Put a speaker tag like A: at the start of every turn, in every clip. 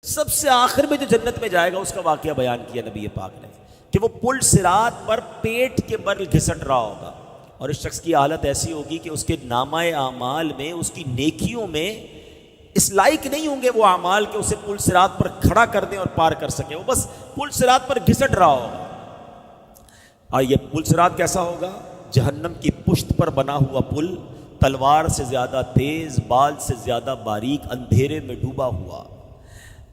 A: سب سے آخر میں جو جنت میں جائے گا اس کا واقعہ بیان کیا نبی پاک نے کہ وہ پل صراط پر پیٹ کے بل گھسٹ رہا ہوگا، اور اس شخص کی حالت ایسی ہوگی کہ اس کے نامہ اعمال میں، اس کی نیکیوں میں اس لائق نہیں ہوں گے وہ اعمال کہ اسے پل صراط پر کھڑا کر دیں اور پار کر سکیں، وہ بس پل صراط پر گھسٹ رہا ہوگا۔ اور یہ پل صراط کیسا ہوگا؟ جہنم کی پشت پر بنا ہوا پل، تلوار سے زیادہ تیز، بال سے زیادہ باریک، اندھیرے میں ڈوبا ہوا۔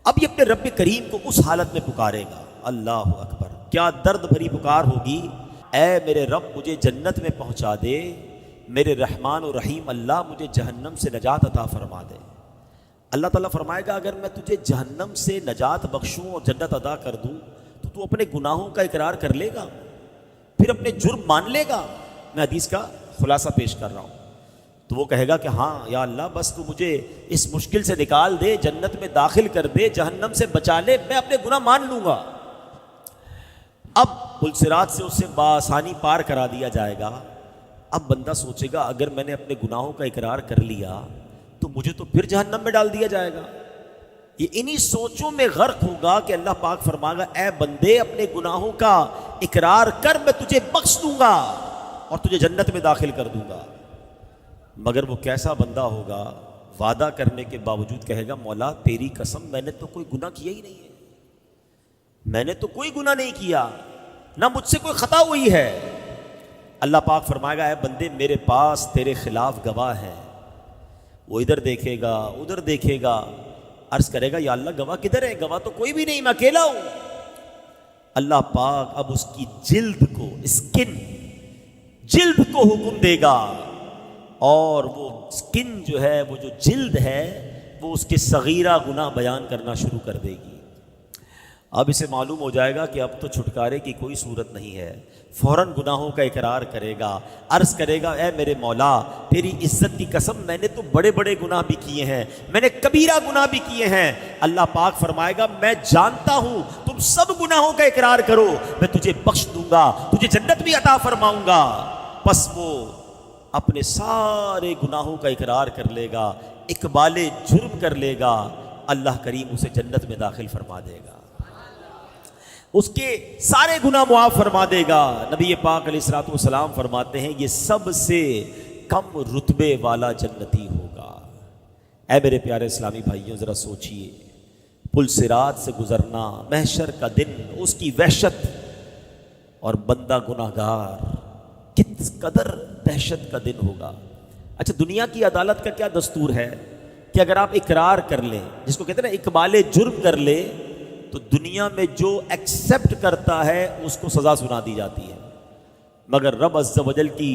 A: اب یہ اپنے رب کریم کو اس حالت میں پکارے گا، اللہ اکبر، کیا درد بھری پکار ہوگی، اے میرے رب مجھے جنت میں پہنچا دے، میرے رحمان و رحیم اللہ مجھے جہنم سے نجات عطا فرما دے۔ اللہ تعالیٰ فرمائے گا اگر میں تجھے جہنم سے نجات بخشوں اور جنت عطا کر دوں تو اپنے گناہوں کا اقرار کر لے گا، پھر اپنے جرم مان لے گا؟ میں حدیث کا خلاصہ پیش کر رہا ہوں۔ تو وہ کہے گا کہ ہاں یا اللہ بس تو مجھے اس مشکل سے نکال دے، جنت میں داخل کر دے، جہنم سے بچا لے، میں اپنے گناہ مان لوں گا۔ اب پل صراط سے اسے بآسانی پار کرا دیا جائے گا۔ اب بندہ سوچے گا اگر میں نے اپنے گناہوں کا اقرار کر لیا تو مجھے تو پھر جہنم میں ڈال دیا جائے گا۔ یہ انہی سوچوں میں غرق ہوگا کہ اللہ پاک فرمائے گا اے بندے اپنے گناہوں کا اقرار کر، میں تجھے بخش دوں گا اور تجھے جنت میں داخل کر دوں گا۔ مگر وہ کیسا بندہ ہوگا، وعدہ کرنے کے باوجود کہے گا مولا تیری قسم میں نے تو کوئی گناہ کیا ہی نہیں ہے، میں نے تو کوئی گناہ نہیں کیا، نہ مجھ سے کوئی خطا ہوئی ہے۔ اللہ پاک فرمائے گا اے بندے میرے پاس تیرے خلاف گواہ ہے۔ وہ ادھر دیکھے گا ادھر دیکھے گا، عرض کرے گا یا اللہ گواہ کدھر ہے؟ گواہ تو کوئی بھی نہیں، میں اکیلا ہوں۔ اللہ پاک اب اس کی جلد کو، اسکن، جلد کو حکم دے گا، اور وہ اسکن جو ہے، وہ جو جلد ہے، وہ اس کے صغیرہ گناہ بیان کرنا شروع کر دے گی۔ اب اسے معلوم ہو جائے گا کہ اب تو چھٹکارے کی کوئی صورت نہیں ہے، فوراً گناہوں کا اقرار کرے گا، عرض کرے گا اے میرے مولا تیری عزت کی قسم میں نے تو بڑے بڑے گناہ بھی کیے ہیں، میں نے کبیرہ گناہ بھی کیے ہیں۔ اللہ پاک فرمائے گا میں جانتا ہوں تم سب گناہوں کا اقرار کرو، میں تجھے بخش دوں گا، تجھے جنت بھی عطا فرماؤں گا۔ پس وہ اپنے سارے گناہوں کا اقرار کر لے گا، اقبال جرم کر لے گا، اللہ کریم اسے جنت میں داخل فرما دے گا، اس کے سارے گناہ معاف فرما دے گا۔ نبی پاک علیہ الصلوۃ والسلام فرماتے ہیں یہ سب سے کم رتبے والا جنتی ہوگا۔ اے میرے پیارے اسلامی بھائیوں ذرا سوچئے، پل صراط سے گزرنا، محشر کا دن، اس کی وحشت، اور بندہ گناہ گار، کس قدر دہشت کا دن ہوگا۔ اچھا دنیا کی عدالت کا کیا دستور ہے کہ اگر آپ اقرار کر لیں، جس کو کہتے ہیں نا اقبال جرم کر لے، تو دنیا میں جو ایکسیپٹ کرتا ہے اس کو سزا سنا دی جاتی ہے، مگر رب عز و جل کی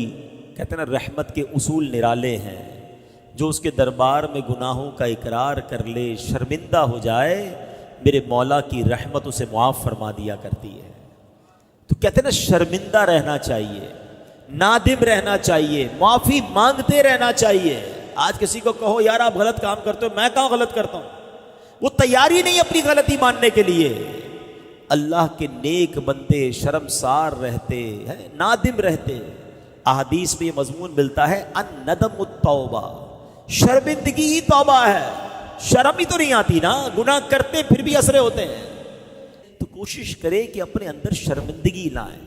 A: کہتے ہیں نا رحمت کے اصول نرالے ہیں، جو اس کے دربار میں گناہوں کا اقرار کر لے، شرمندہ ہو جائے، میرے مولا کی رحمت اسے معاف فرما دیا کرتی ہے۔ تو کہتے ہیں نا شرمندہ رہنا چاہیے، نادم رہنا چاہیے، معافی مانگتے رہنا چاہیے۔ آج کسی کو کہو یار آپ غلط کام کرتے ہو، میں کہاں غلط کرتا ہوں، وہ تیاری نہیں اپنی غلطی ماننے کے لیے۔ اللہ کے نیک بندے شرمسار رہتے ہیں، نادم رہتے۔ احادیث میں یہ مضمون ملتا ہے الندم التوبہ، شرمندگی ہی توبہ ہے۔ شرم ہی تو نہیں آتی نا، گناہ کرتے پھر بھی اسرے ہوتے ہیں۔ تو کوشش کرے کہ اپنے اندر شرمندگی لائیں،